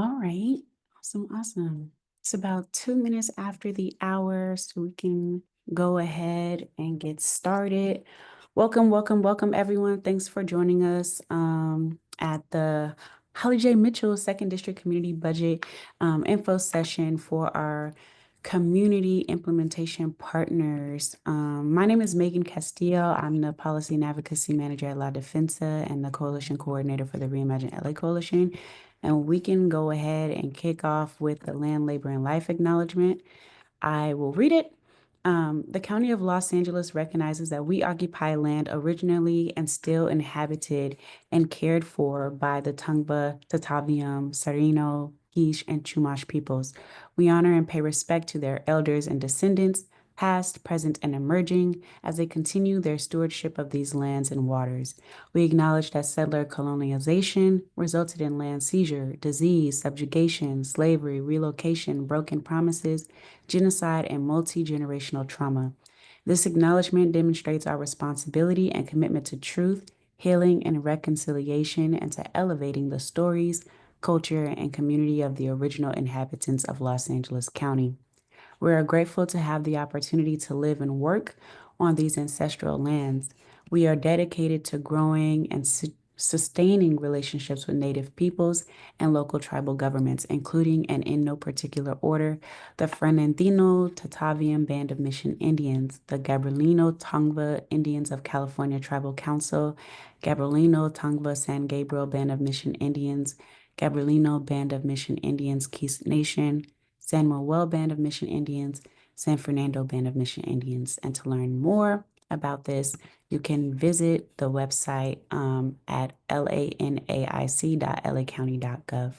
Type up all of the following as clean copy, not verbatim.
All right. Awesome. Awesome. It's about 2 minutes after the hour, so we can go ahead and get started. Welcome, welcome, welcome, everyone. Thanks for joining us at the Holly J. Mitchell Second District Community Budget info session for our community implementation partners. My name is Megan Castillo. I'm the Policy and Advocacy Manager at La Defensa and the Coalition Coordinator for the Reimagine LA Coalition. And we can go ahead and kick off with the Land, Labor, and Life Acknowledgement. I will read it. The County of Los Angeles recognizes that we occupy land originally and still inhabited and cared for by the Tongva, Tataviam, Sereno, Quiche, and Chumash peoples. We honor and pay respect to their elders and descendants, past, present, and emerging, as they continue their stewardship of these lands and waters. We acknowledge that settler colonialization resulted in land seizure, disease, subjugation, slavery, relocation, broken promises, genocide, and multi-generational trauma. This acknowledgement demonstrates our responsibility and commitment to truth, healing, and reconciliation, and to elevating the stories, culture, and community of the original inhabitants of Los Angeles County. We are grateful to have the opportunity to live and work on these ancestral lands. We are dedicated to growing and sustaining relationships with Native peoples and local tribal governments, including, and in no particular order, the Fernandino Tatavian Band of Mission Indians, the Gabrielino Tongva Indians of California Tribal Council, Gabrielino Tongva San Gabriel Band of Mission Indians, Gabrielino Band of Mission Indians, Keys Nation, San Manuel Band of Mission Indians, San Fernando Band of Mission Indians. And to learn more about this, you can visit the website at lanaic.lacounty.gov.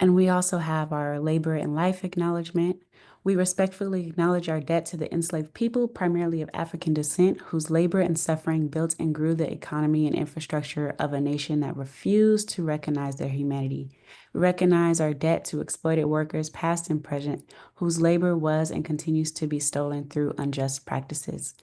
And we also have our labor and life acknowledgement. We respectfully acknowledge our debt to the enslaved people, primarily of African descent, whose labor and suffering built and grew the economy and infrastructure of a nation that refused to recognize their humanity. We recognize our debt to exploited workers, past and present, whose labor was and continues to be stolen through unjust practices.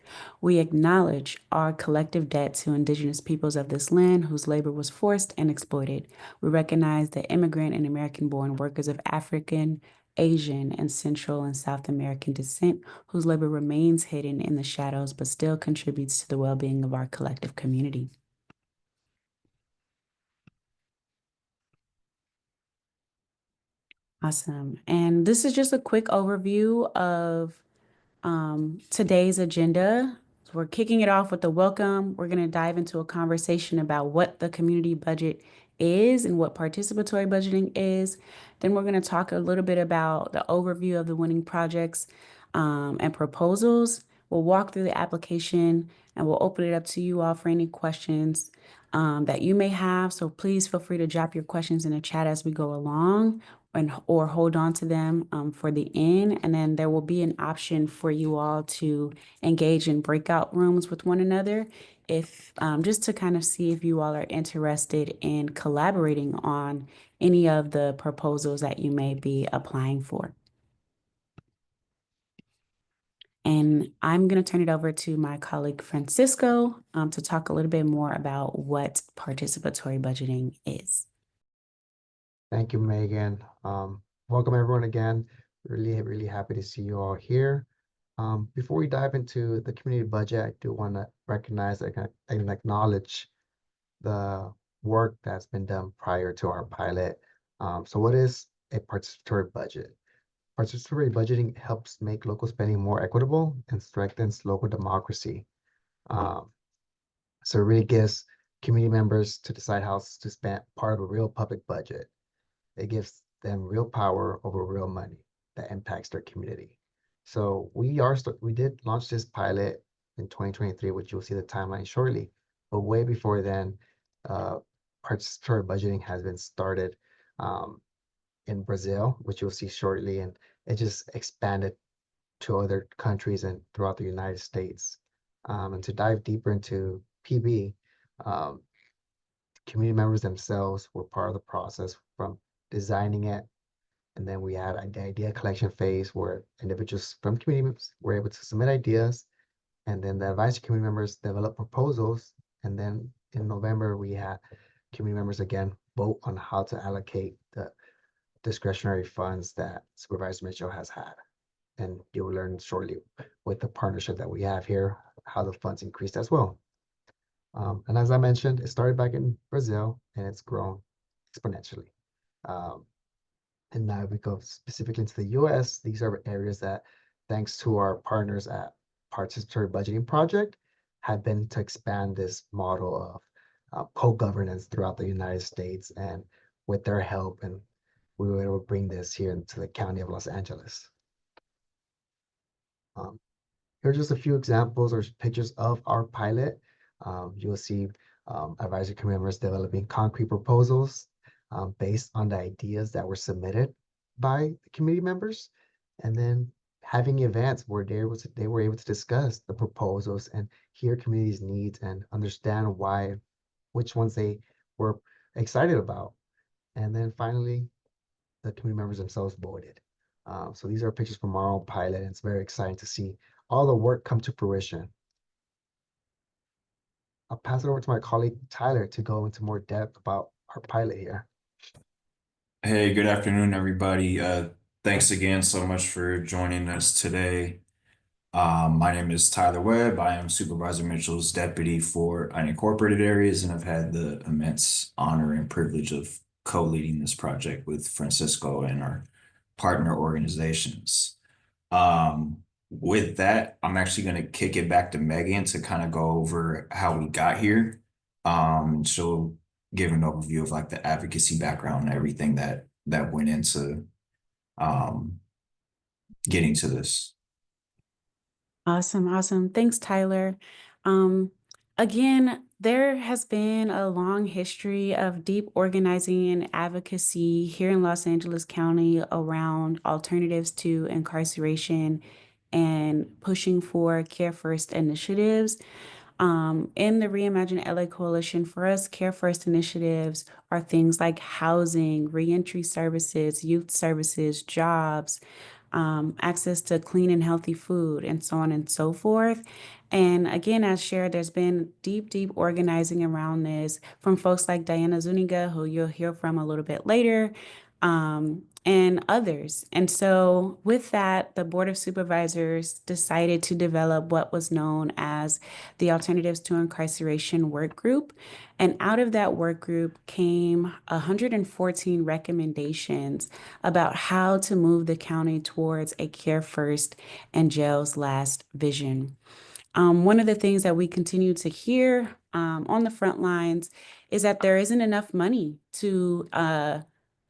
We acknowledge our collective debt to Indigenous peoples of this land, whose labor was forced and exploited. We recognize the immigrant and American-born workers of African, Asian, and Central and South American descent, whose labor remains hidden in the shadows but still contributes to the well-being of our collective community. Awesome. And this is just a quick overview of today's agenda. So we're kicking it off with the welcome. We're going to dive into a conversation about what the community budget is and what participatory budgeting is. Then we're going to talk a little bit about the overview of the winning projects and proposals. We'll walk through the application and we'll open it up to you all for any questions that you may have. So please feel free to drop your questions in the chat as we go along or hold on to them for the end. And then there will be an option for you all to engage in breakout rooms with one another if just to kind of see if you all are interested in collaborating on any of the proposals that you may be applying for. And I'm going to turn it over to my colleague Francisco to talk a little bit more about what participatory budgeting is. Thank you, Megan. Welcome everyone again. Really happy to see you all here. Before we dive into the community budget, I do want to recognize and acknowledge the work that's been done prior to our pilot. So what is a participatory budget? Participatory budgeting helps make local spending more equitable and strengthens local democracy. So it really gives community members to decide how to spend part of a real public budget. It gives them real power over real money that impacts their community. So we did launch this pilot in 2023, which you'll see the timeline shortly. But way before then, participatory budgeting has been started in Brazil, which you'll see shortly, and it just expanded to other countries and throughout the United States. And to dive deeper into PB, community members themselves were part of the process from designing it. And then we had an idea collection phase where individuals from community members were able to submit ideas. And then the advisory community members develop proposals. And then in November, we had community members again vote on how to allocate the discretionary funds that Supervisor Mitchell has had. And you will learn shortly with the partnership that we have here, how the funds increased as well. And as I mentioned, it started back in Brazil and it's grown exponentially. Um, and now we go specifically into the US. These are areas that, thanks to our partners at Participatory Budgeting Project, have been to expand this model of co-governance throughout the United States. And with their help, and we were able to bring this here into the County of Los Angeles. Um, Here are just a few examples or pictures of our pilot. You will see advisory committee members developing concrete proposals based on the ideas that were submitted by the committee members, and then having events where they were able to discuss the proposals and hear community's needs and understand which ones they were excited about. And then finally, the community members themselves voted. So these are pictures from our own pilot, and it's very exciting to see all the work come to fruition. I'll pass it over to my colleague Tyler to go into more depth about our pilot here. Hey, good afternoon, everybody. Thanks again so much for joining us today. My name is Tyler Webb. I am Supervisor Mitchell's deputy for unincorporated areas, and I've had the immense honor and privilege of co-leading this project with Francisco and our partner organizations. With that, I'm actually going to kick it back to Megan to kind of go over how we got here. She'll give an overview of like the advocacy background and everything that went into um, getting to this. Awesome, awesome. Thanks, Tyler. Um, Again, there has been a long history of deep organizing and advocacy here in Los Angeles County around alternatives to incarceration and pushing for Care First initiatives. In the Reimagine LA Coalition, for us, Care First initiatives are things like housing, reentry services, youth services, jobs, access to clean and healthy food, and so on and so forth. And again, as shared, there's been deep, deep organizing around this from folks like Diana Zuniga, who you'll hear from a little bit later, and others. And so with that, the Board of Supervisors decided to develop what was known as the Alternatives to Incarceration Work Group. And out of that work group came 114 recommendations about how to move the county towards a care first and jails last vision. One of the things that we continue to hear on the front lines is that there isn't enough money to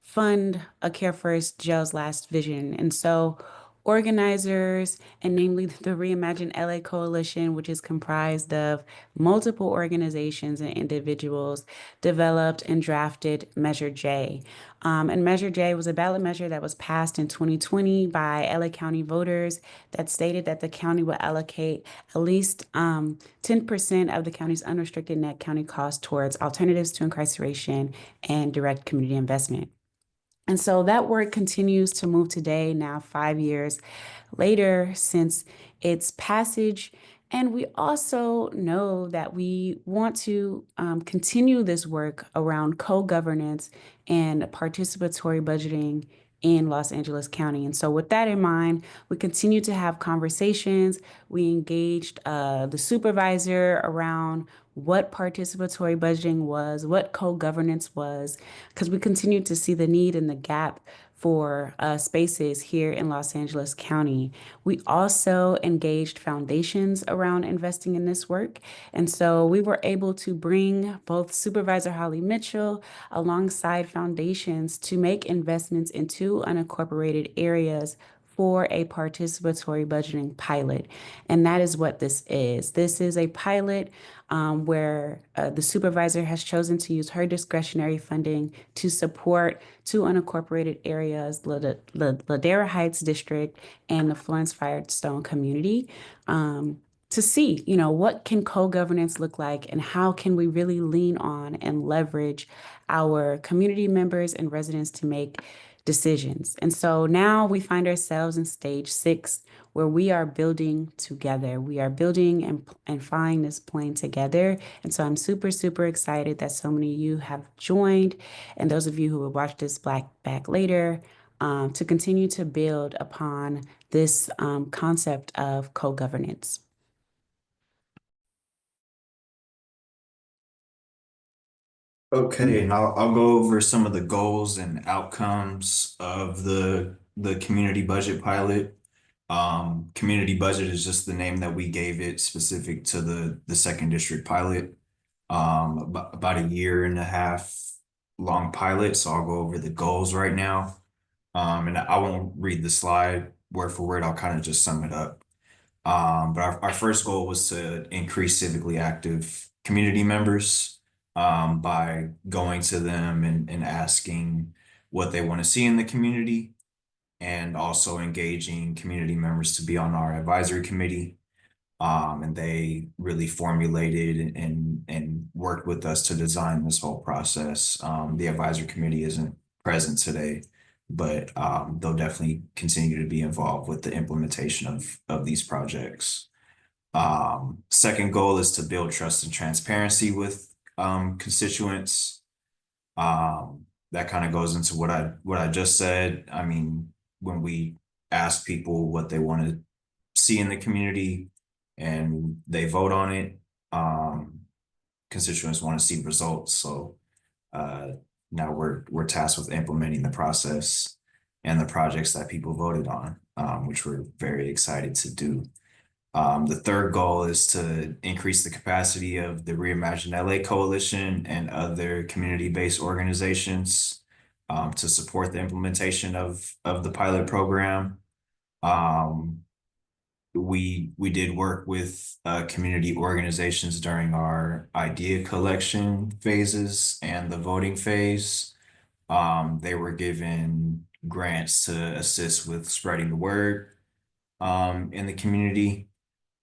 fund a Care First Jails Last vision. And so organizers, and namely the Reimagine LA Coalition, which is comprised of multiple organizations and individuals, developed and drafted Measure J. And Measure J was a ballot measure that was passed in 2020 by LA County voters that stated that the county would allocate at least 10% of the county's unrestricted net county cost towards alternatives to incarceration and direct community investment. And so that work continues to move today, now 5 years later since its passage. And we also know that we want to continue this work around co-governance and participatory budgeting in Los Angeles County. And so with that in mind, we continue to have conversations. We engaged the supervisor around what participatory budgeting was, what co-governance was, because we continue to see the need and the gap for spaces here in Los Angeles County. We also engaged foundations around investing in this work. And so we were able to bring both Supervisor Holly Mitchell alongside foundations to make investments into unincorporated areas for a participatory budgeting pilot. And that is what this is. This is a pilot where the supervisor has chosen to use her discretionary funding to support two unincorporated areas, Ladera Heights District and the Florence Firestone community, to see, what can co-governance look like and how can we really lean on and leverage our community members and residents to make decisions. And so now we find ourselves in stage 6, where we are building together. We are building and flying this plane together. And so I'm super, super excited that so many of you have joined. And those of you who will watch this back later, to continue to build upon this concept of co-governance. Okay, and I'll go over some of the goals and outcomes of the community budget pilot. Community budget is just the name that we gave it, specific to the second district pilot. About a year and a half long pilot. So I'll go over the goals right now. And I won't read the slide word for word. I'll kind of just sum it up. But our first goal was to increase civically active community members, by going to them and asking what they want to see in the community, and also engaging community members to be on our advisory committee. And they really formulated and worked with us to design this whole process. The advisory committee isn't present today, but they'll definitely continue to be involved with the implementation of these projects. Second goal is to build trust and transparency with constituents. That kind of goes into what I just said. I mean, when we ask people what they want to see in the community and they vote on it, constituents want to see results. So now we're tasked with implementing the process and the projects that people voted on, which we're very excited to do. The third goal is to increase the capacity of the Reimagine LA Coalition and other community-based organizations, to support the implementation of the pilot program. We did work with community organizations during our idea collection phases and the voting phase. They were given grants to assist with spreading the word in the community.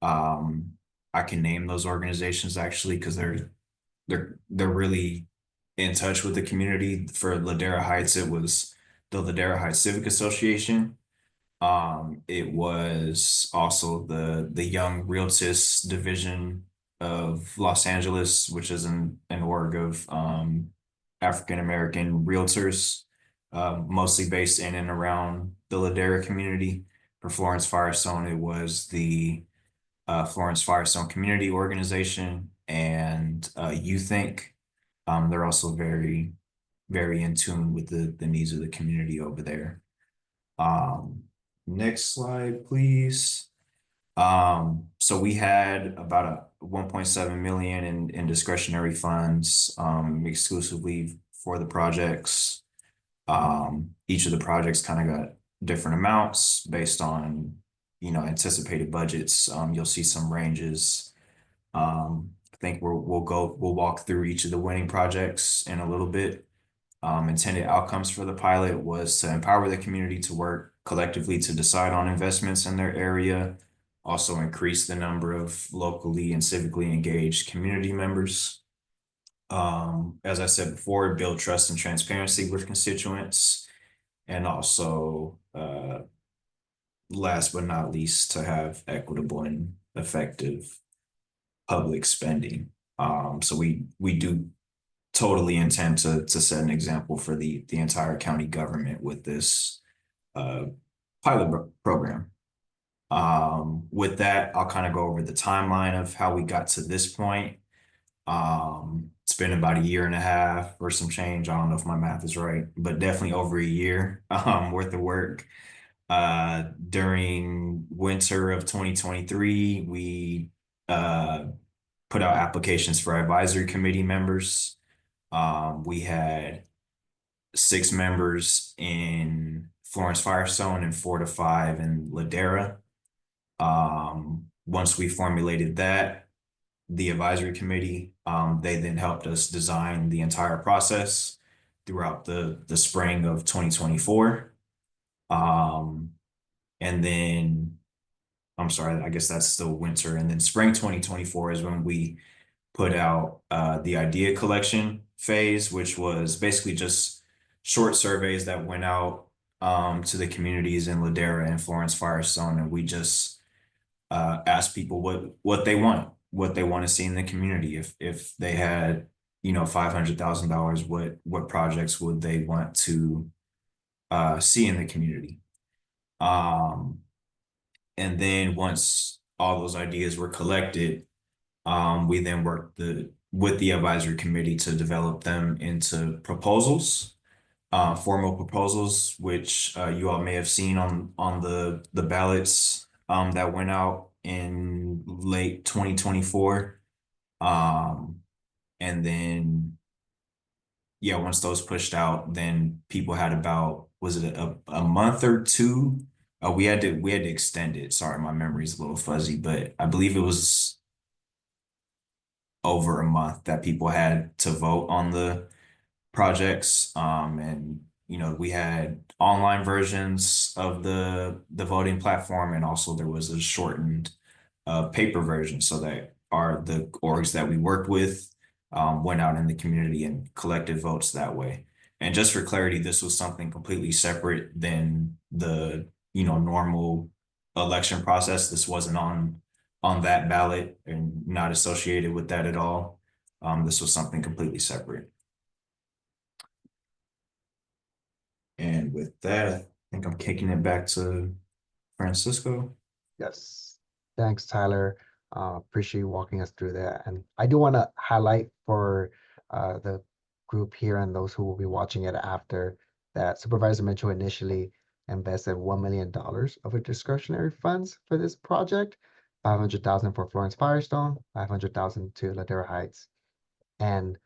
I can name those organizations actually because they're really in touch with the community. For Ladera Heights, it was the Ladera Heights Civic Association. It was also the Young Realtist Division of Los Angeles, which is an org of African American realtors, mostly based in and around the Ladera community. For Florence Firestone, it was the Florence Firestone Community Organization and You Think. They're also very, very in tune with the needs of the community over there. Next slide, please. So we had about a 1.7 million in discretionary funds, exclusively for the projects. Each of the projects kind of got different amounts based on, anticipated budgets. You'll see some ranges. I think we'll walk through each of the winning projects in a little bit. Intended outcomes for the pilot was to empower the community to work collectively to decide on investments in their area, also increase the number of locally and civically engaged community members. As I said before, build trust and transparency with constituents, and also, last but not least, to have equitable and effective public spending. So we do totally intend to set an example for the entire county government with this pilot program. With that, I'll kind of go over the timeline of how we got to this point. It's been about a year and a half or some change. I don't know if my math is right, but definitely over a year worth of work. During winter of 2023, we put out applications for advisory committee members. We had 6 members in Florence Firestone and 4 to 5 in Ladera. Once we formulated that, the advisory committee, they then helped us design the entire process throughout the spring of 2024. And then, I'm sorry, I guess that's still winter. And then spring 2024 is when we put out the idea collection phase, which was basically just short surveys that went out to the communities in Ladera and Florence Firestone, and we just ask people what they want to see in the community. If they had, $500,000, what projects would they want to see in the community? Um, and then once all those ideas were collected, we then worked with the advisory committee to develop them into proposals, formal proposals, which you all may have seen on the ballots that went out in late 2024. And then yeah, once those pushed out, then people had about, was it a month or two? We had to extend it. Sorry, my memory's a little fuzzy, but I believe it was over a month that people had to vote on the projects. And we had online versions of the voting platform, and also there was a shortened paper version, so that the orgs that we worked with went out in the community and collected votes that way. And just for clarity, this was something completely separate than the normal election process. This wasn't on that ballot and not associated with that at all. This was something completely separate. And with that, I think I'm kicking it back to Francisco. Yes, thanks, Tyler. Appreciate you walking us through that. And I do want to highlight for the group here and those who will be watching it after that Supervisor Mitchell initially invested $1 million of her discretionary funds for this project, 500,000 for Florence Firestone, 500,000 to Ladera Heights. And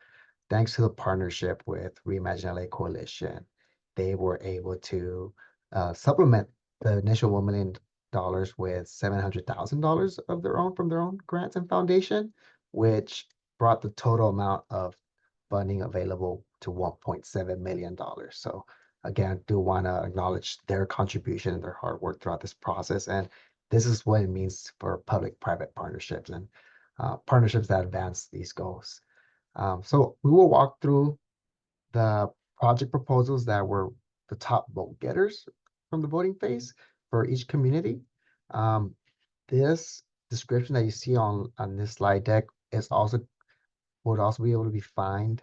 thanks to the partnership with Reimagine LA Coalition, they were able to supplement the initial $1 million with $700,000 of their own from their own grants and foundation, which brought the total amount of funding available to $1.7 million. So again, do want to acknowledge their contribution and their hard work throughout this process. And this is what it means for public-private partnerships and partnerships that advance these goals. So we will walk through the project proposals that were the top vote getters from the voting phase for each community. This description that you see on this slide deck would also be able to be found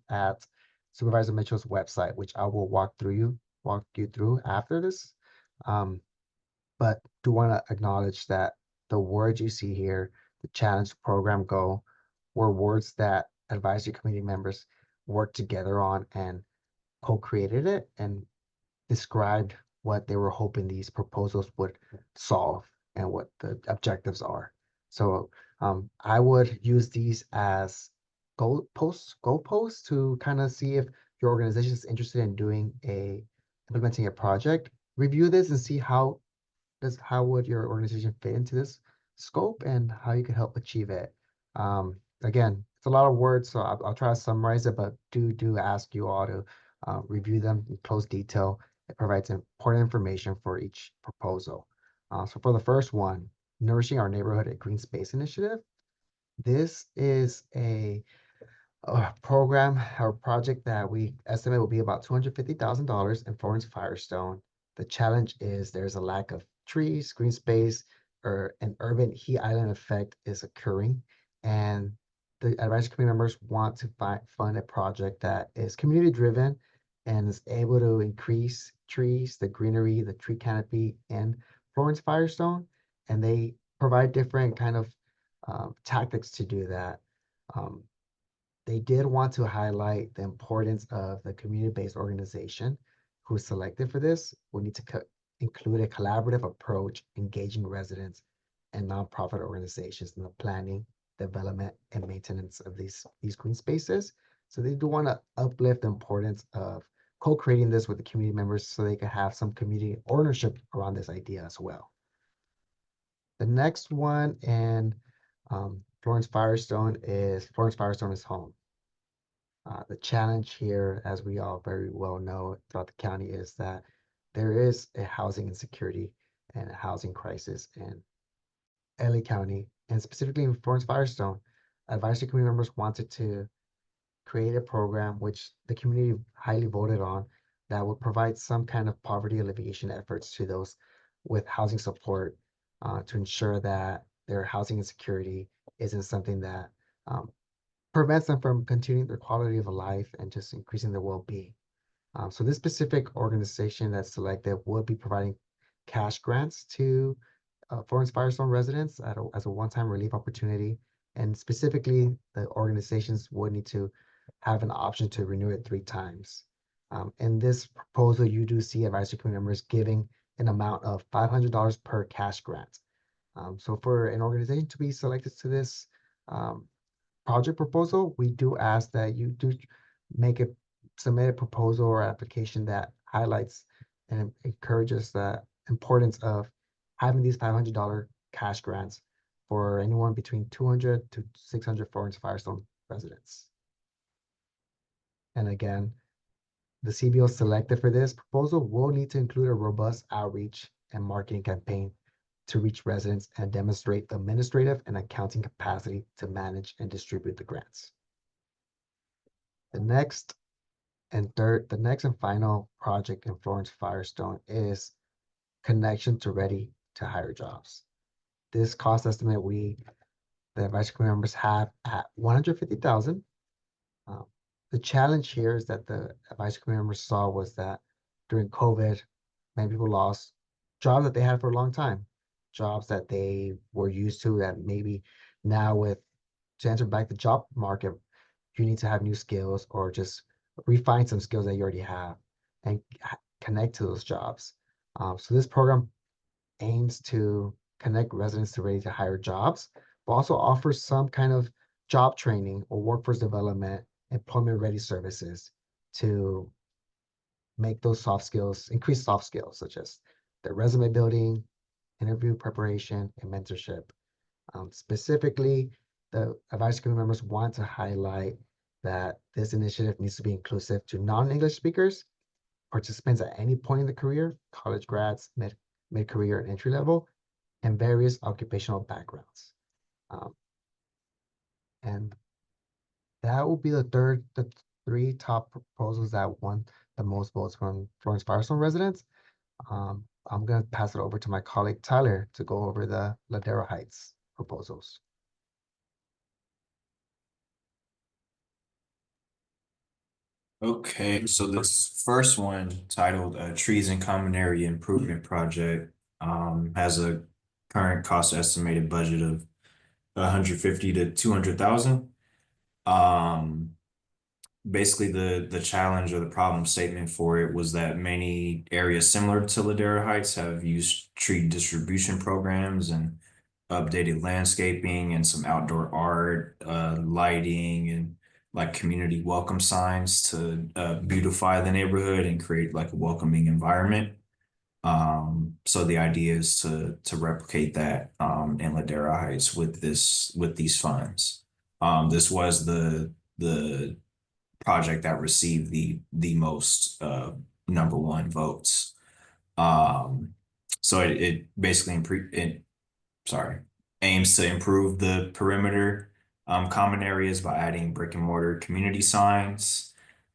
at Supervisor Mitchell's website, which I will walk you through after this. But do want to acknowledge that the words you see here, the challenge, program, goal, were words that advisory committee members worked together on and co-created it and described what they were hoping these proposals would solve and what the objectives are. So I would use these as goalposts to kind of see if your organization is interested in implementing a project. Review this and see how would your organization fit into this scope and how you can help achieve it. Again, it's a lot of words, so I'll try to summarize it, but do ask you all to review them in close detail. It provides important information for each proposal. So for the first one, Nourishing Our Neighborhood at Green Space Initiative, this is a program or project that we estimate will be about $250,000 in Florence Firestone. The challenge is there's a lack of trees, green space, or an urban heat island effect is occurring. And the advisory committee members want to fund a project that is community driven and is able to increase trees, the greenery, the tree canopy in Florence Firestone. And they provide different kind of tactics to do that. They did want to highlight the importance of the community-based organization who is selected for this. We need to include a collaborative approach, engaging residents and nonprofit organizations in the planning, development, and maintenance of these green spaces. So they do want to uplift the importance of co-creating this with the community members so they can have some community ownership around this idea as well. The next one in Florence Firestone is Home. The challenge here, as we all very well know throughout the county, is that there is a housing insecurity and a housing crisis in LA County, and specifically in Florence Firestone. Advisory committee members wanted to create a program which the community highly voted on, that would provide some kind of poverty alleviation efforts to those with housing support to ensure that their housing insecurity isn't something that prevents them from continuing their quality of life and just increasing their well-being. So this specific organization that's selected will be providing cash grants to Florence Firestone residents as a one-time relief opportunity. And specifically, the organizations would need to have an option to renew it 3 times. In this proposal, you do see advisory committee members giving an amount of $500 per cash grant. So for an organization to be selected to this project proposal, we do ask that you do make a submit a proposal or application that highlights and encourages the importance of having these $500 cash grants for anyone between 200 to 600 Florence Firestone residents. And again, the CBO selected for this proposal will need to include a robust outreach and marketing campaign to reach residents and demonstrate the administrative and accounting capacity to manage and distribute the grants. The next and final project in Florence Firestone is connection to ready to hire jobs. This cost estimate the advisory committee members have at 150,000. The challenge here is that the advisory committee members saw was that during COVID, many people lost jobs that they had for a long time, jobs that they were used to that maybe now to enter back the job market, you need to have new skills or just refine some skills that you already have and connect to those jobs. So this program aims to connect residents to ready to hire jobs, but also offers some kind of job training or workforce development, employment ready services to make those increase soft skills, such as the resume building, interview preparation, and mentorship. Specifically, the advisory committee members want to highlight that this initiative needs to be inclusive to non-English speakers, participants at any point in the career, college grads, mid-career and entry level, and various occupational backgrounds. And that will be the three top proposals that won the most votes from Florence Firestone residents. I'm going to pass it over to my colleague Tyler to go over the Ladera Heights proposals. Okay, so this first one titled Trees and Common Area Improvement Project has a current cost estimated budget of 150 to 200,000. Basically the challenge or the problem statement for it was that many areas similar to Ladera Heights have used tree distribution programs and updated landscaping and some outdoor art, lighting, and like community welcome signs to beautify the neighborhood and create like a welcoming environment. So the idea is to replicate that in Ladera Heights with these funds. This was the project that received the most #1 votes. So it basically aims to improve the perimeter common areas by adding brick and mortar community signs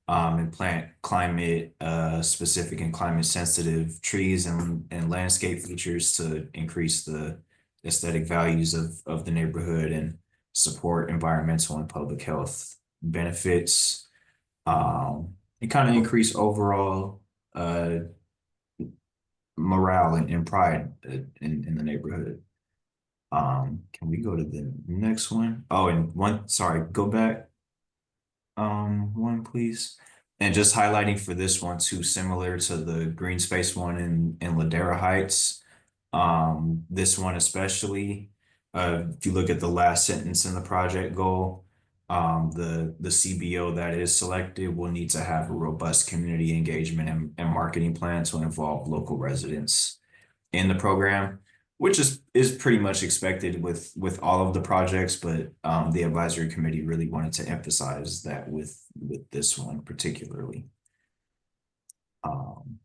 and plant climate specific and climate sensitive trees and landscape features to increase the aesthetic values of the neighborhood and support environmental and public health benefits. And kind of increase overall morale and pride in the neighborhood. Can we go to the next one? Oh, and sorry, go back. One, please. And just highlighting for this one too, similar to the green space one in Ladera Heights. This one especially, if you look at the last sentence in the project goal, the CBO that is selected will need to have a robust community engagement and marketing plan to involve local residents in the program, which is pretty much expected with all of the projects, but the advisory committee really wanted to emphasize that with this one particularly.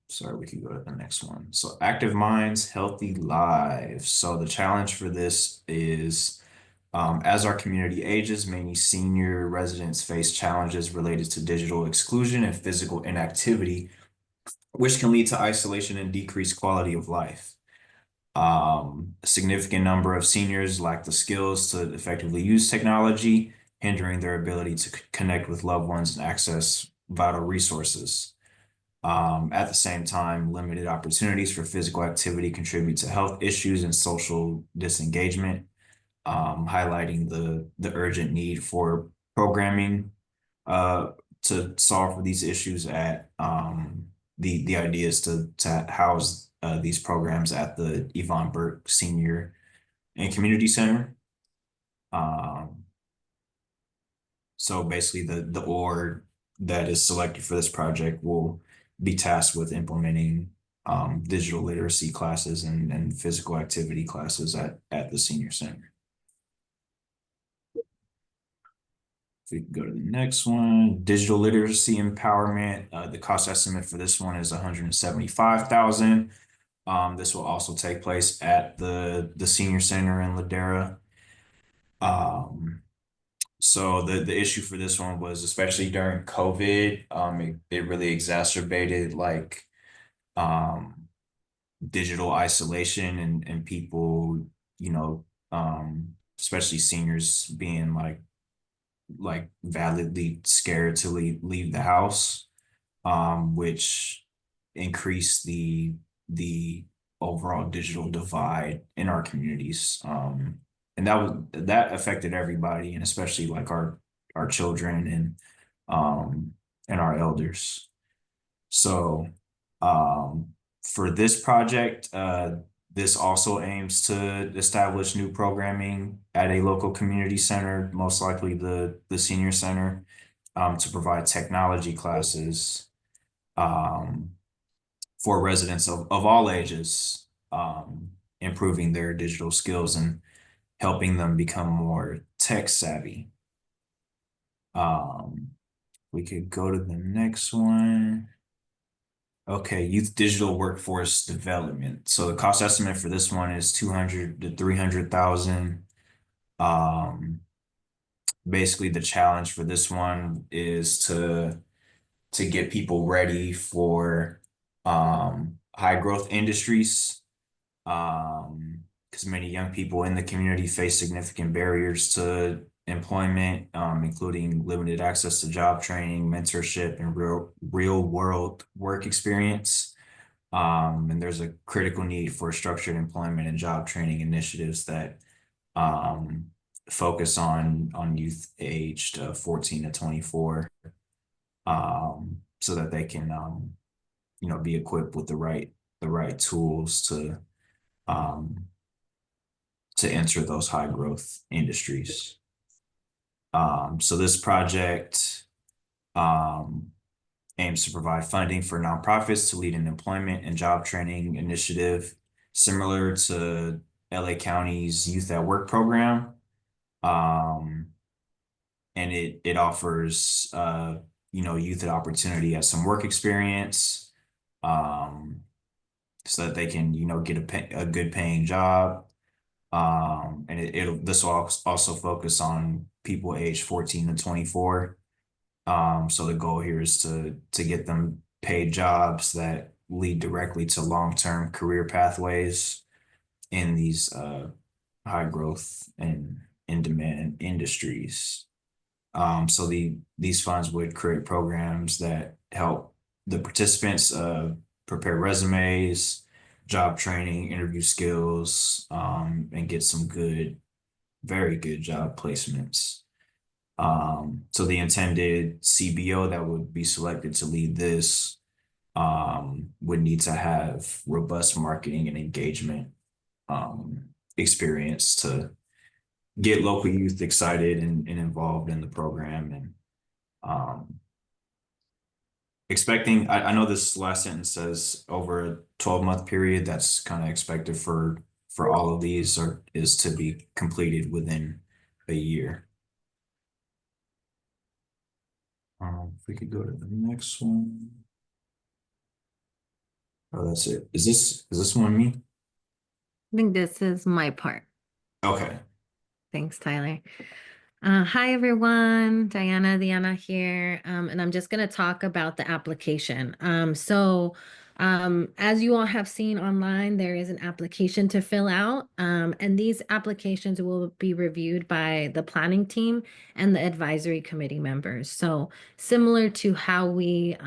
Sorry, we can go to the next one. So active minds, healthy lives. So the challenge for this is as our community ages, many senior residents face challenges related to digital exclusion and physical inactivity which can lead to isolation and decreased quality of life. A significant number of seniors lack the skills to effectively use technology, hindering their ability to connect with loved ones and access vital resources. At the same time, limited opportunities for physical activity contribute to health issues and social disengagement, highlighting the urgent need for programming uh, to solve for these issues. At the idea is to house these programs at the Yvonne Burke Senior and Community Center. So basically, the org that is selected for this project will be tasked with implementing digital literacy classes and physical activity classes at the senior center. If we can go to the next one, digital literacy empowerment. The cost estimate for this one is $175,000. This will also take place at the senior center in Ladera. So the issue for this one was, especially during COVID, it really exacerbated like digital isolation and people, you know, especially seniors being like validly scared to leave the house, which increased the overall digital divide in our communities. And that affected everybody, and especially like our children and our elders. So for this project, this also aims to establish new programming at a local community center, most likely the senior center, to provide technology classes for residents of all ages, improving their digital skills and helping them become more tech savvy. We could go to the next one. Okay, youth digital workforce development. So the cost estimate for this one is 200 to 300,000. Basically the challenge for this one is to get people ready for high growth industries. Because many young people in the community face significant barriers to employment, including limited access to job training, mentorship, and real world work experience. And there's a critical need for structured employment and job training initiatives that focus on youth aged 14 to 24, so that they can be equipped with the right tools to enter those high growth industries. So this project aims to provide funding for nonprofits to lead an employment and job training initiative similar to LA County's Youth at Work program. And it offers youth an opportunity at some work experience, so that they can get a good paying job. And this will also focus on people aged 14 to 24. So the goal here is to get them paid jobs that lead directly to long-term career pathways in these high growth and in demand industries. So these funds would create programs that help the participants prepare resumes, job training, interview skills, and get some very good job placements. So the intended CBO that would be selected to lead this would need to have robust marketing and engagement experience to get local youth excited and involved in the program. And expecting, I know this last sentence says over a 12-month period. That's kind of expected for all of these, or is to be completed within a year. If we could go to the next one. Oh, that's it. Is this one me? I think this is my part. Okay. Thanks, Tyler. Hi, everyone. Diana here. And I'm just going to talk about the application. So As you all have seen online, there is an application to fill out, and these applications will be reviewed by the planning team and the advisory committee members. So similar to how we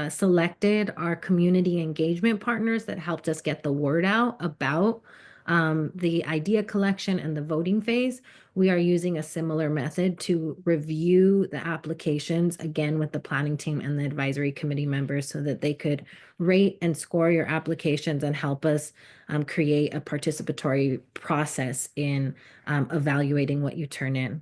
selected our community engagement partners that helped us get the word out about the idea collection and the voting phase, we are using a similar method to review the applications again with the planning team and the advisory committee members so that they could rate and score your applications and help us create a participatory process in evaluating what you turn in.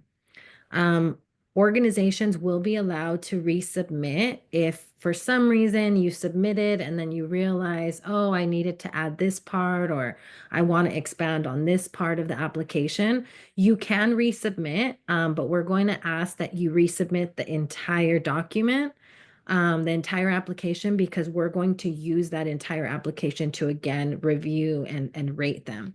Um, Organizations will be allowed to resubmit if for some reason you submitted and then you realize, oh, I needed to add this part or I want to expand on this part of the application. You can resubmit, but we're going to ask that you resubmit the entire document, the entire application, because we're going to use that entire application to again review and rate them.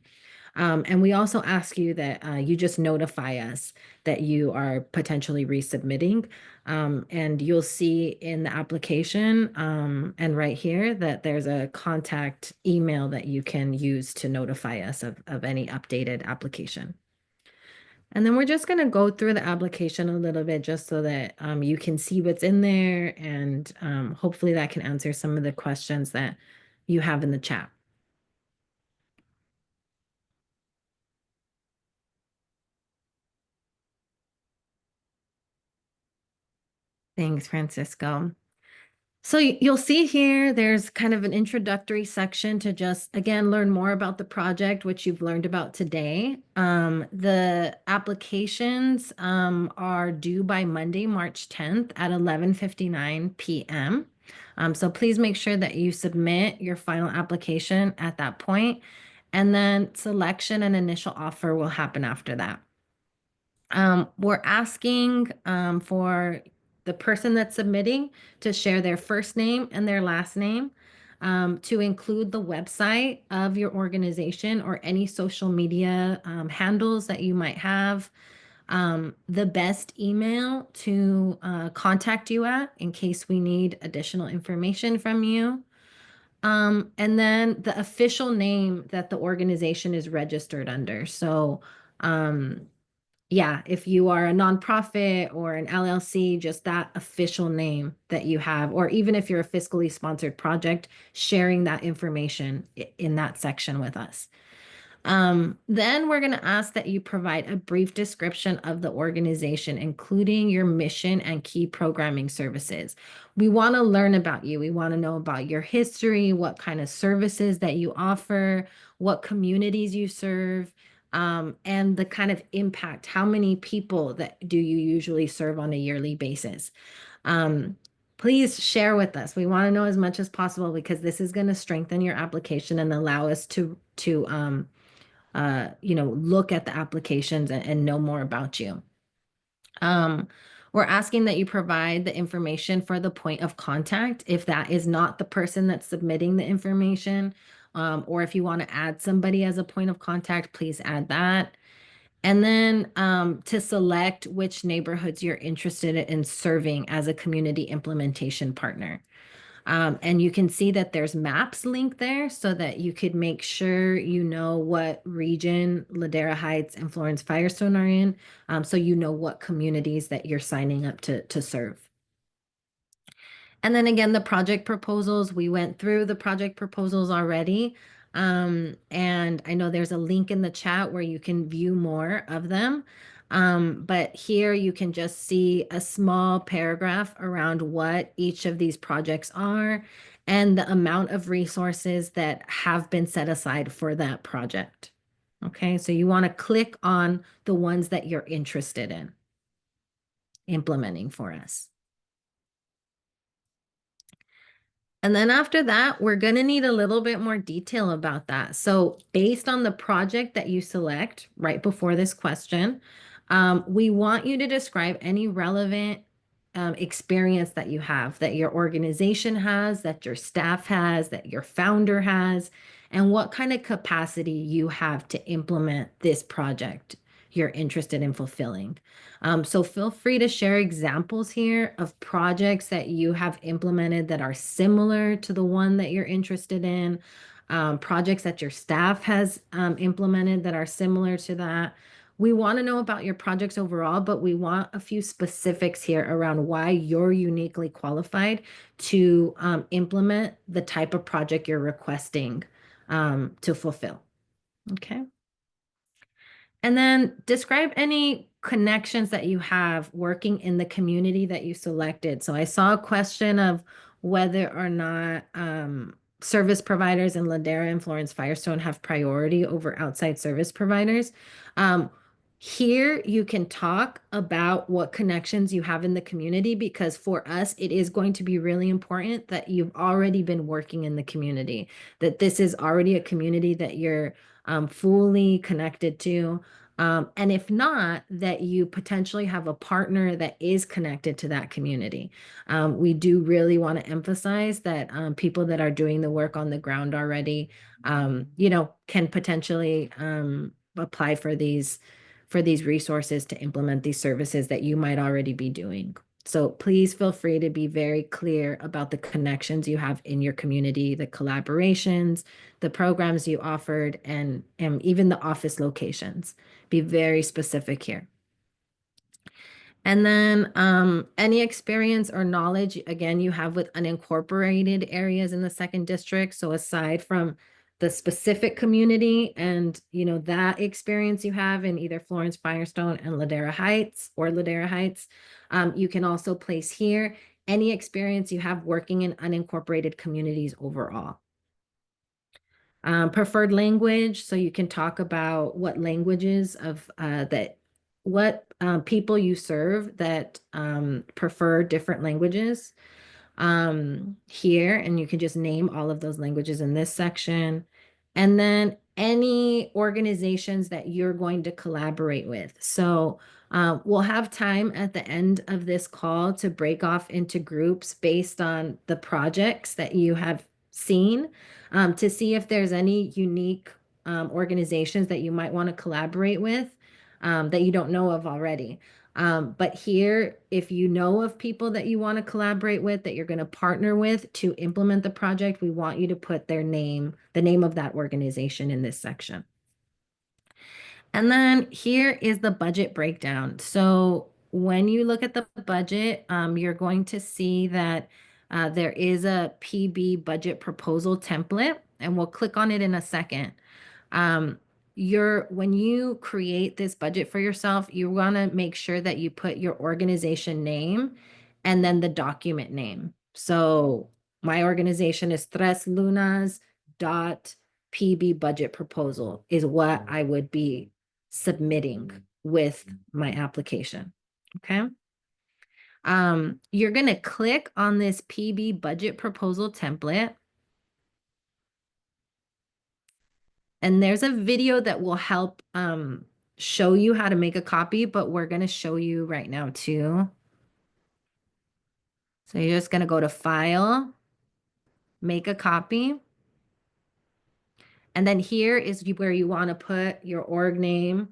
And we also ask you that you just notify us that you are potentially resubmitting. And you'll see in the application and right here that there's a contact email that you can use to notify us of any updated application. And then we're just going to go through the application a little bit just so that you can see what's in there and hopefully that can answer some of the questions that you have in the chat. Thanks, Francisco. So you'll see here, there's kind of an introductory section to just, again, learn more about the project, which you've learned about today. The applications are due by Monday, March 10th at 11:59 p.m. So please make sure that you submit your final application at that point, and then selection and initial offer will happen after that. We're asking for the person that's submitting to share their first name and their last name, to include the website of your organization or any social media handles that you might have, the best email to contact you at in case we need additional information from you. And then the official name that the organization is registered under. So, yeah, if you are a nonprofit or an LLC, just that official name that you have, or even if you're a fiscally sponsored project, sharing that information in that section with us. Then we're going to ask that you provide a brief description of the organization, including your mission and key programming services. We want to learn about you. We want to know about your history, what kind of services that you offer, what communities you serve, and the kind of impact. How many people that do you usually serve on a yearly basis? Please share with us. We want to know as much as possible because this is going to strengthen your application and allow us to look at the applications and know more about you. We're asking that you provide the information for the point of contact if that is not the person that's submitting the information, or if you want to add somebody as a point of contact, please add that. And then to select which neighborhoods you're interested in serving as a community implementation partner. And you can see that there's maps linked there so that you could make sure you know what region Ladera Heights and Florence Firestone are in, so you know what communities that you're signing up to serve. And then again, the project proposals, we went through the project proposals already. And I know there's a link in the chat where you can view more of them. But here you can just see a small paragraph around what each of these projects are and the amount of resources that have been set aside for that project. Okay, so you want to click on the ones that you're interested in implementing for us. And then after that, we're going to need a little bit more detail about that. So based on the project that you select right before this question, we want you to describe any relevant experience that you have, that your organization has, that your staff has, that your founder has, and what kind of capacity you have to implement this project you're interested in fulfilling. So feel free to share examples here of projects that you have implemented that are similar to the one that you're interested in, projects that your staff has implemented that are similar to that. We want to know about your projects overall, but we want a few specifics here around why you're uniquely qualified to implement the type of project you're requesting to fulfill. Okay. And then describe any connections that you have working in the community that you selected. So I saw a question of whether or not service providers in Ladera and Florence Firestone have priority over outside service providers. Here you can talk about what connections you have in the community, because for us, it is going to be really important that you've already been working in the community, that this is already a community that you're fully connected to. And if not, that you potentially have a partner that is connected to that community. We do really want to emphasize that people that are doing the work on the ground already, can potentially apply for these resources to implement these services that you might already be doing. So please feel free to be very clear about the connections you have in your community, the collaborations, the programs you offered, and even the office locations. Be very specific here. And then any experience or knowledge, again, you have with unincorporated areas in the second district. So aside from the specific community and, that experience you have in either Florence Firestone and Ladera Heights or Ladera Heights, you can also place here any experience you have working in unincorporated communities overall. Preferred language, so you can talk about what languages of what people you serve that prefer different languages here, and you can just name all of those languages in this section. And then any organizations that you're going to collaborate with. So we'll have time at the end of this call to break off into groups based on the projects that you have seen, to see if there's any unique organizations that you might want to collaborate with that you don't know of already. But here, if you know of people that you want to collaborate with, that you're going to partner with to implement the project, we want you to put their name, the name of that organization in this section. And then here is the budget breakdown. So when you look at the budget, you're going to see that there is a PB budget proposal template, and we'll click on it in a second. When you create this budget for yourself, you want to make sure that you put your organization name and then the document name. So my organization is Tres Lunas dot PB budget proposal is what I would be submitting with my application. Okay. You're going to click on this PB budget proposal template. And there's a video that will help show you how to make a copy, but we're going to show you right now too. So you're just going to go to File, Make a Copy. And then here is where you want to put your org name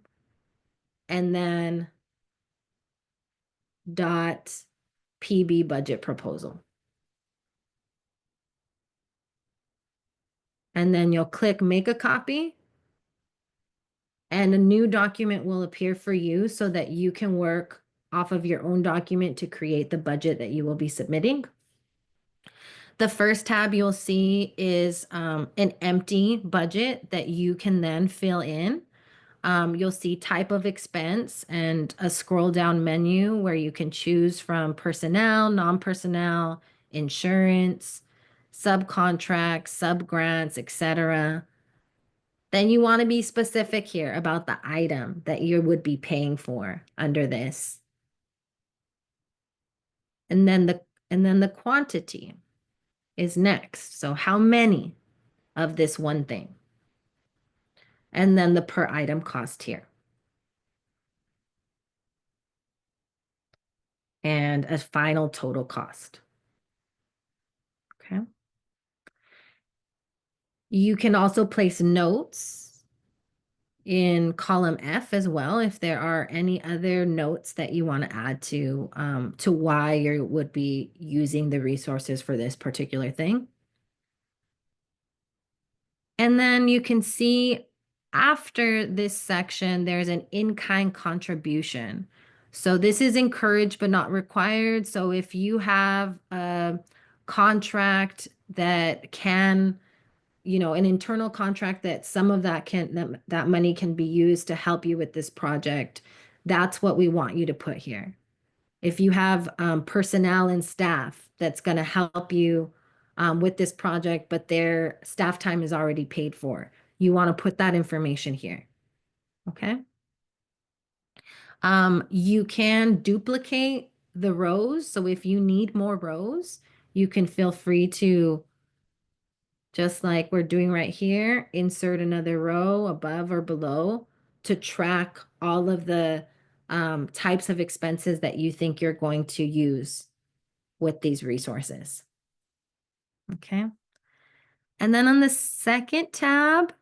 and then .pb budget proposal. And then you'll click Make a Copy. And a new document will appear for you so that you can work off of your own document to create the budget that you will be submitting. The first tab you'll see is an empty budget that you can then fill in. You'll see type of expense and a scroll down menu where you can choose from personnel, non-personnel, insurance, subcontracts, subgrants, etc. Then you want to be specific here about the item that you would be paying for under this. And then the quantity is next. So how many of this one thing? And then the per item cost here. And a final total cost. Okay. You can also place notes in column F as well if there are any other notes that you want to add to why you would be using the resources for this particular thing. And then you can see after this section, there's an in-kind contribution. So this is encouraged but not required. So if you have a contract that can, an internal contract that some of that money can be used to help you with this project, that's what we want you to put here. If you have personnel and staff that's going to help you with this project, but their staff time is already paid for, you want to put that information here. Okay. You can duplicate the rows. So if you need more rows, you can feel free to, just like we're doing right here, insert another row above or below to track all of the types of expenses that you think you're going to use with these resources. Okay. And then on the second tab,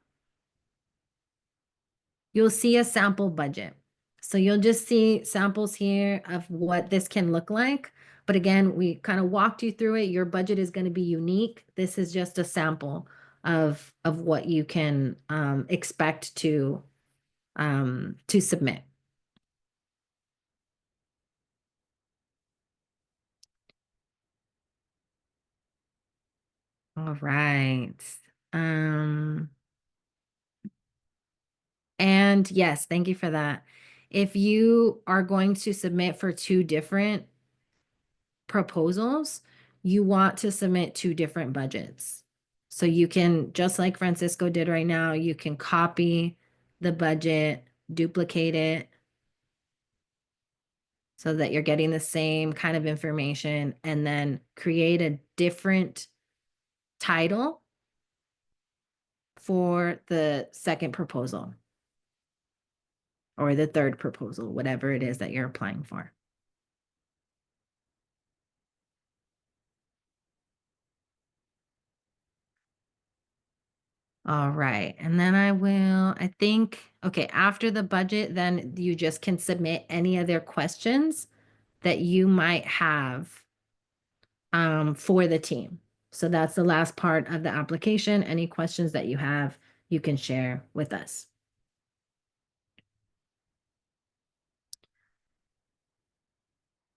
you'll see a sample budget. So you'll just see samples here of what this can look like. But again, we kind of walked you through it. Your budget is going to be unique. This is just a sample of what you can expect to submit. All right. And yes, thank you for that. If you are going to submit for 2 different proposals, you want to submit 2 different budgets. So you can, just like Francisco did right now, you can copy the budget, duplicate it so that you're getting the same kind of information, and then create a different title for the second proposal or the third proposal, whatever it is that you're applying for. All right, and then I think, okay, after the budget, then you just can submit any other questions that you might have for the team. So that's the last part of the application. Any questions that you have, you can share with us.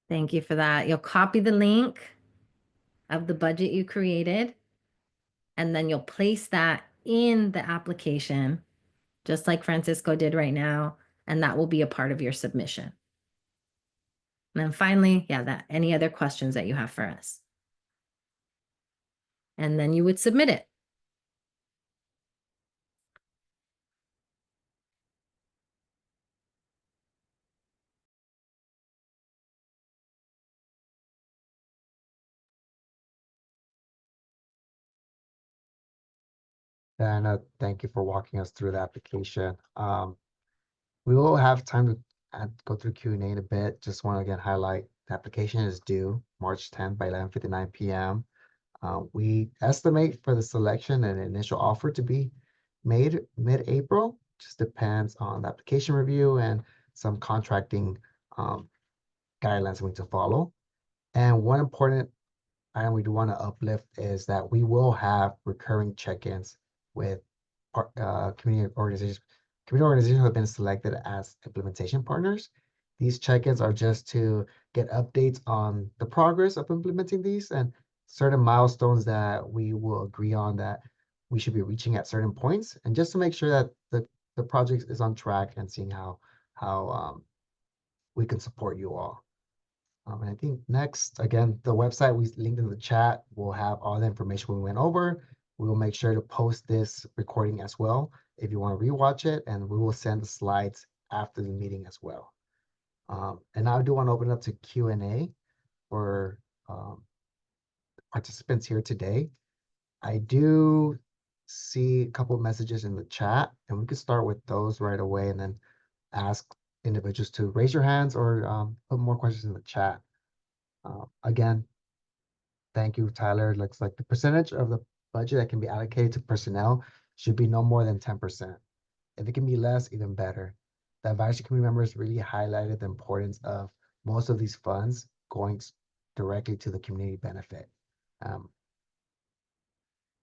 Thank you for that. You'll copy the link of the budget you created, and then you'll place that in the application, just like Francisco did right now, and that will be a part of your submission. And then finally, any other questions that you have for us. And then you would submit it. And thank you for walking us through the application. We will have time to go through Q&A in a bit. Just want to again highlight the application is due March 10th by 11:59 p.m. We estimate for the selection and initial offer to be made mid-April. Just depends on the application review and some contracting guidelines we need to follow. And one important item we do want to uplift is that we will have recurring check-ins with community organizations. Community organizations who have been selected as implementation partners. These check-ins are just to get updates on the progress of implementing these and certain milestones that we will agree on that we should be reaching at certain points, and just to make sure that the project is on track and seeing how we can support you all. And I think next, again, the website we linked in the chat will have all the information we went over. We will make sure to post this recording as well if you want to rewatch it, and we will send the slides after the meeting as well. And now I do want to open up to Q&A for participants here today. I do see a couple of messages in the chat, and we could start with those right away and then ask individuals to raise your hands or put more questions in the chat. Again, thank you, Tyler. It looks like the percentage of the budget that can be allocated to personnel should be no more than 10%. If it can be less, even better. The advisory committee members really highlighted the importance of most of these funds going directly to the community benefit. Um,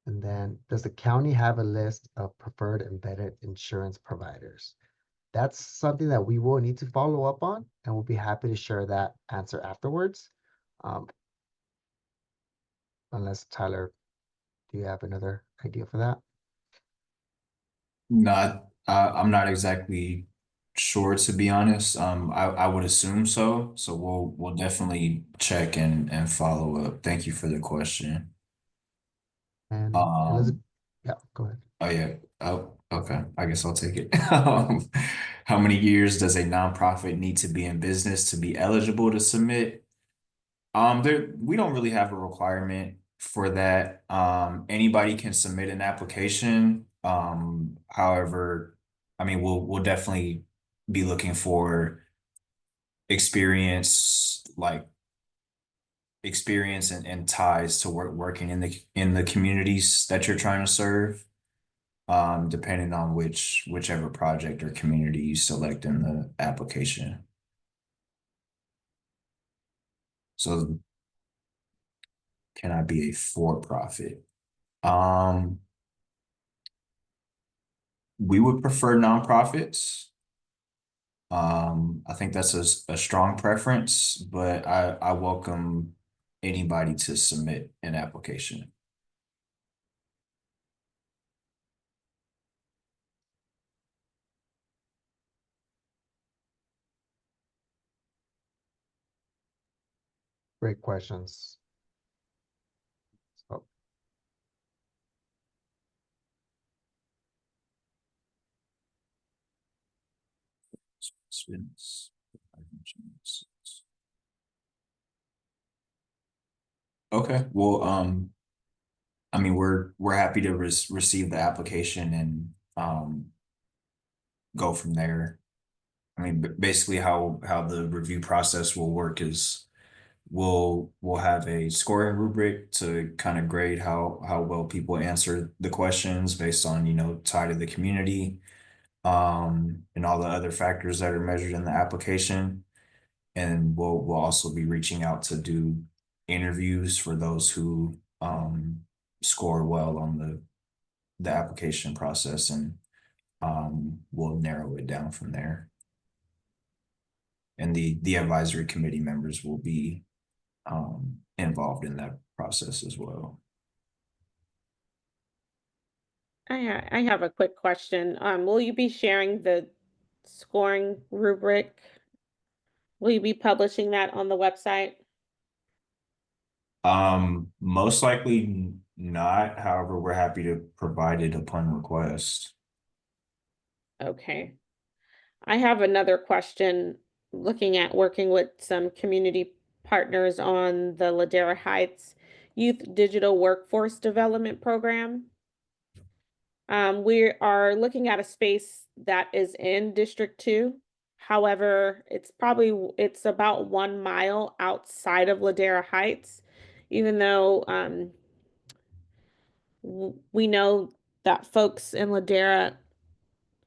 and then, does the county have a list of preferred embedded insurance providers? That's something that we will need to follow up on, and we'll be happy to share that answer afterwards. Um, unless Tyler, do you have another idea for that? Not, I'm not exactly sure, to be honest. I would assume so. So we'll definitely check and follow up. Thank you for the question. And Elizabeth, Um, yeah, go ahead. oh yeah. Oh, okay. I guess I'll take it. How many years does a nonprofit need to be in business to be eligible to submit? We don't really have a requirement for that. Anybody can submit an application. However, I mean, we'll definitely be looking for experience, like experience and ties to working in the communities that you're trying to serve. Depending on whichever project or community you select in the application. So can I be a for-profit? Um, we would prefer nonprofits. I think that's a strong preference, but I welcome anybody to submit an application. Great questions. So, Okay, well, I mean, we're happy to receive the application and go from there. I mean, basically how the review process will work is we'll have a scoring rubric to kind of grade how well people answer the questions based on, tie to the community, and all the other factors that are measured in the application. And we'll also be reaching out to do interviews for those who score well on the application process, and we'll narrow it down from there. And the advisory committee members will be involved in that process as well. I have a quick question. Will you be sharing the scoring rubric? Will you be publishing that on the website? Most likely not. However, we're happy to provide it upon request. Okay. I have another question. Looking at working with some community partners on the Ladera Heights Youth Digital Workforce Development Program. We are looking at a space that is in District 2. However, it's about 1 mile outside of Ladera Heights, even though we know that folks in Ladera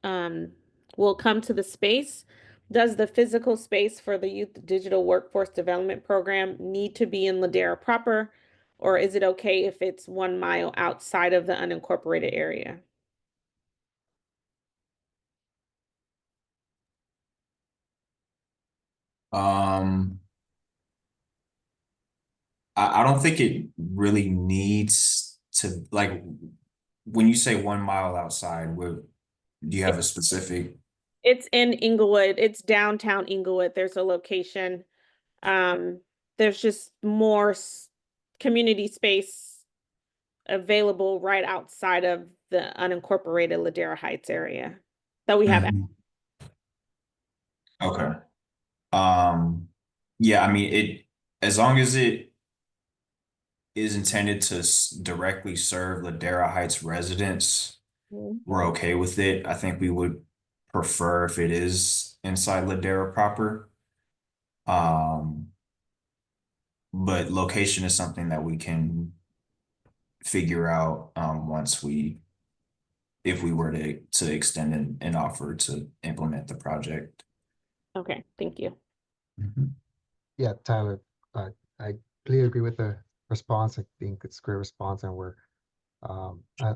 um, will come to the space. Does the physical space for the Youth Digital Workforce Development Program need to be in Ladera proper, or is it okay if it's 1 mile outside of the unincorporated area? Um, I don't think it really needs to, like, when you say 1 mile outside, do you have a specific? It's in Inglewood. It's downtown Inglewood. There's a location. Um, there's just more community space available right outside of the unincorporated Ladera Heights area that we have. Mhm. Okay. Um, yeah, I mean, as long as it is intended to directly serve Ladera Heights residents, Mhm. we're okay with it. I think we would prefer if it is inside Ladera proper. Um, but location is something that we can figure out once we if we were to extend an offer to implement the project. Okay, thank you. Yeah, Tyler, I completely agree with the response. I think it's a great response and we're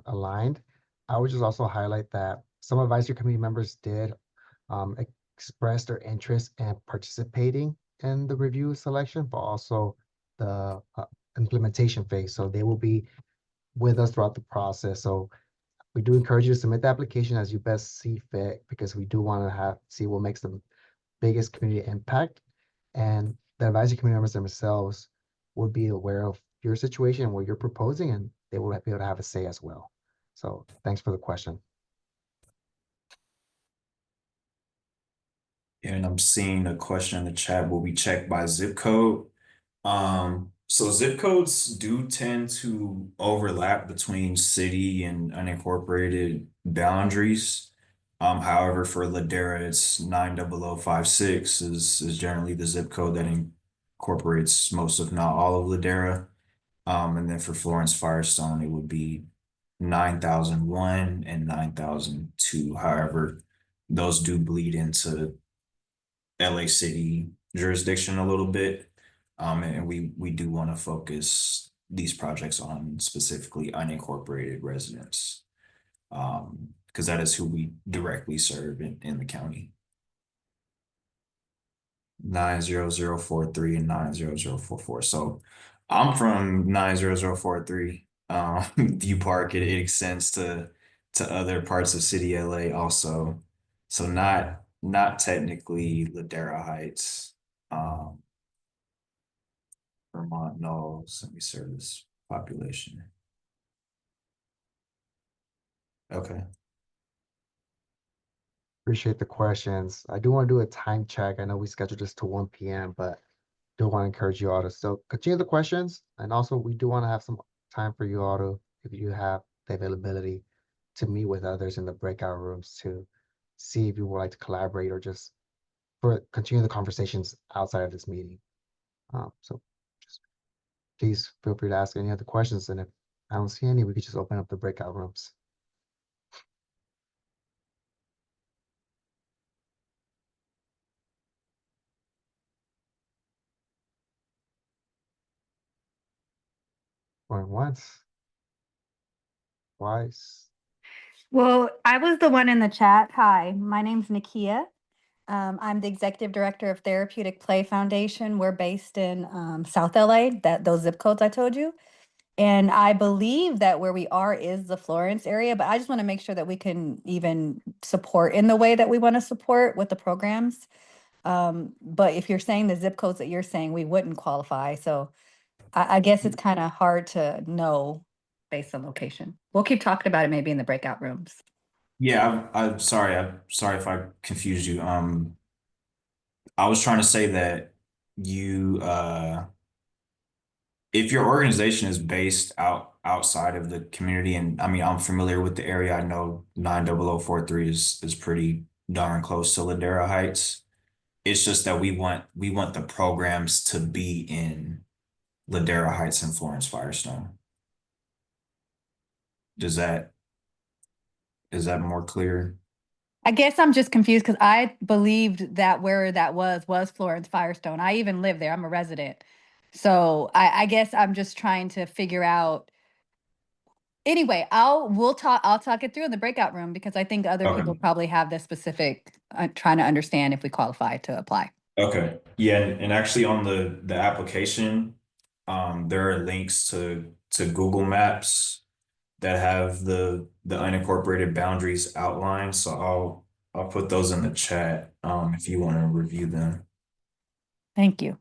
aligned. I would just also highlight that some advisory committee members did express their interest in participating in the review selection, but also the implementation phase. So they will be with us throughout the process. So we do encourage you to submit the application as you best see fit, because we do want to see what makes the biggest community impact. And the advisory committee members themselves would be aware of your situation and what you're proposing, and they will be able to have a say as well. So thanks for the question. And I'm seeing a question in the chat, will we check by zip code? So zip codes do tend to overlap between city and unincorporated boundaries. However, for Ladera, it's 90056 is generally the zip code that incorporates most, if not all, of Ladera. And then for Florence Firestone, it would be 9001 and 9002. However, those do bleed into LA City jurisdiction a little bit. And we do want to focus these projects on specifically unincorporated residents. Because that is who we directly serve in the county. 90043 and 90044. So I'm from 90043. View Park, it extends to other parts of city LA also. So not technically Ladera Heights. Vermont no semi-service population. Okay. Appreciate the questions. I do want to do a time check. I know we scheduled this to 1 p.m., but do want to encourage you all to still continue the questions. And also we do want to have some time for you all to, if you have the availability, to meet with others in the breakout rooms to see if you would like to collaborate or just continue the conversations outside of this meeting. So just please feel free to ask any other questions. And if I don't see any, we could just open up the breakout rooms. Going once, twice. Well, I was the one in the chat. Hi, my name's Nakia. I'm the executive director of Therapeutic Play Foundation. We're based in South LA, those zip codes I told you. And I believe that where we are is the Florence area, but I just want to make sure that we can even support in the way that we want to support with the programs. But if you're saying the zip codes that you're saying, we wouldn't qualify. So I guess it's kind of hard to know based on location. We'll keep talking about it maybe in the breakout rooms. Yeah, I'm sorry. I'm sorry if I confused you. I was trying to say that you if your organization is based outside of the community, and I mean I'm familiar with the area. I know 90043 is pretty darn close to Ladera Heights. It's just that we want the programs to be in Ladera Heights and Florence Firestone. Is that more clear? I guess I'm just confused because I believed that where that was Florence Firestone. I even live there. I'm a resident. So I guess I'm just trying to figure out. Anyway, I'll talk it through in the breakout room because I think other people Okay. probably have the specific trying to understand if we qualify to apply. Okay. Yeah, and actually on the application, there are links to Google Maps that have the unincorporated boundaries outlined. So I'll put those in the chat if you want to review them. Thank you.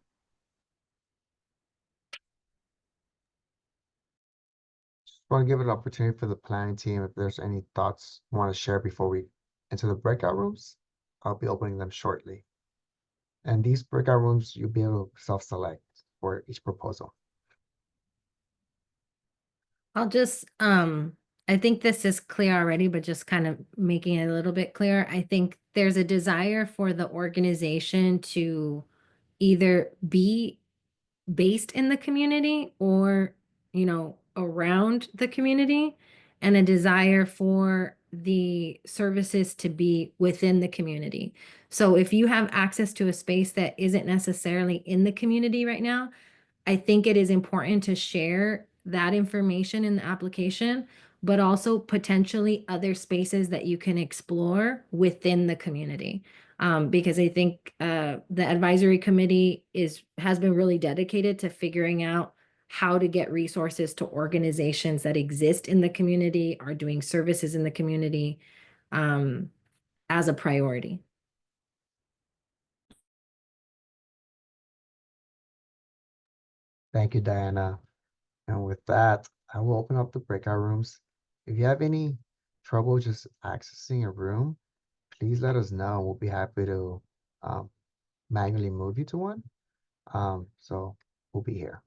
Want to give an opportunity for the planning team if there's any thoughts you want to share before we enter the breakout rooms. I'll be opening them shortly. And these breakout rooms, you'll be able to self-select for each proposal. I'll just, I think this is clear already, but just kind of making it a little bit clearer. I think there's a desire for the organization to either be based in the community or, around the community, and a desire for the services to be within the community. So if you have access to a space that isn't necessarily in the community right now, I think it is important to share that information in the application, but also potentially other spaces that you can explore within the community. Because I think the advisory committee has been really dedicated to figuring out how to get resources to organizations that exist in the community, are doing services in the community, as a priority. Thank you, Diana. And with that, I will open up the breakout rooms. If you have any trouble just accessing a room, please let us know. We'll be happy to manually move you to one. So we'll be here.